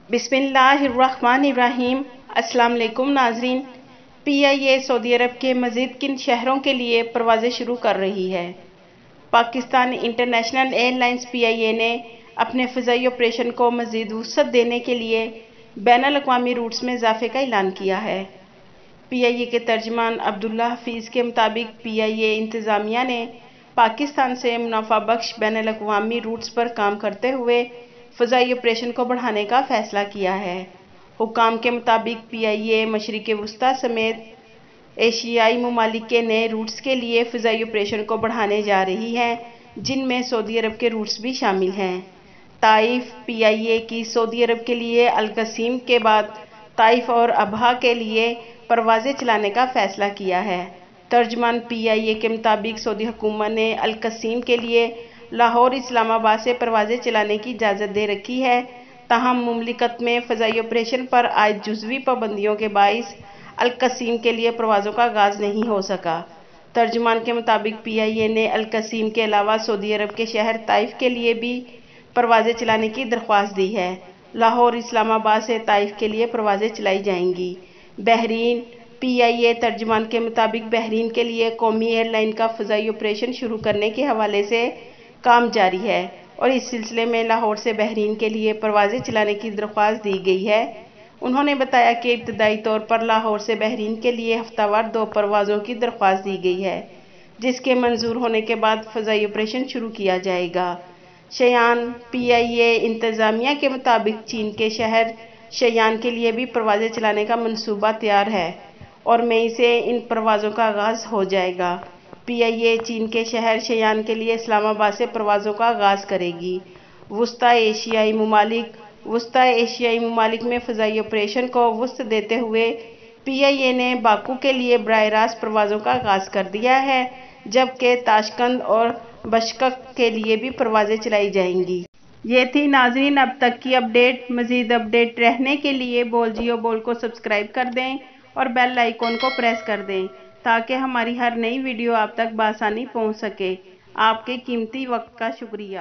بسم اللہ الرحمن الرحیم۔ السلام علیکم ناظرین۔ PIA سعودی عرب کے مزید کن شہروں کے لیے پروازیں شروع کر رہی ہے؟ Pakistan international air lines PIA نے اپنے فضائی آپریشن کو مزید وسعت دینے کے لیے بین الاقوامی روٹس میں اضافے کا اعلان کیا ہے۔ PIA کے ترجمان عبداللہ حفیظ کے مطابق PIA انتظامیہ نے پاکستان سے منافع بخش بین الاقوامی روٹس پر کام کرتے ہوئے فضائی آپریشن کو بڑھانے کا فیصلہ کیا ہے۔ حکام کے مطابق PIA مشرق وسطیٰ سمیت ایشیائی ممالک کے نئے روٹس کے لیے فضائی آپریشن کو بڑھانے جا رہی ہے، جن میں سعودی عرب کے روٹس بھی شامل ہیں۔ طائف PIA کی سعودی عرب کے لیے القصیم کے بعد طائف اور ابہا کے لیے پروازیں چلانے کا فیصلہ کیا ہے۔ ترجمان PIA کے مطابق سعودی حکومت نے القصیم کے لیے لاہور اسلام آباد سے پروازیں چلانے کی اجازت دے رکھی ہے، تاہم مملکت میں فضائی آپریشن پر عائد جزوی پابندیوں کے باعث القصیم کے لیے پروازوں کا آغاز نہیں ہو سکا۔ ترجمان کے مطابق PIA نے القصیم کے علاوہ سعودی عرب کے شہر طائف کے لیے بھی پروازیں چلانے کی درخواست دی ہے۔ لاہور اسلام آباد سے طائف کے لیے پروازیں چلائی جائیں گی۔ بحرین PIA ترجمان کے مطابق بحرین کے لیے قومی ایئر لائن کا فضائی آپریشن شروع کرنے کے حوالے سے کام جاری ہے اور اس سلسلے میں لاہور سے بحرین کے لیے پروازیں چلانے کی درخواست دی گئی ہے۔ انہوں نے بتایا کہ ابتدائی طور پر لاہور سے بحرین کے لیے ہفتہ وار 2 پروازوں کی درخواست دی گئی ہے، جس کے منظور ہونے کے بعد فضائی آپریشن شروع کیا جائے گا۔ شیان PIA انتظامیہ کے مطابق چین کے شہر شیان کے لیے بھی پروازیں چلانے کا منصوبہ تیار ہے اور مئی سے ان پروازوں کا آغاز ہو جائے گا۔ PIA چین کے شہر شیان کے لیے اسلام آباد سے پروازوں کا آغاز کرے گی۔ وسطی ایشیائی ممالک میں فضائی آپریشن کو وسعت دیتے ہوئے PIA نے باکو کے لیے براہ راست پروازوں کا آغاز کر دیا ہے، جبکہ تاشقند اور بشکک کے لیے بھی پروازیں چلائی جائیں گی۔ یہ تھی ناظرین اب تک کی اپڈیٹ۔ مزید اپڈیٹ رہنے کے لیے بول جیو بول کو سبسکرائب کر دیں اور بیل آئیکن کو پریس کر دیں تاکہ ہماری ہر نئی ویڈیو آپ تک بآسانی پہنچ سکے۔ آپ کے قیمتی وقت کا شکریہ۔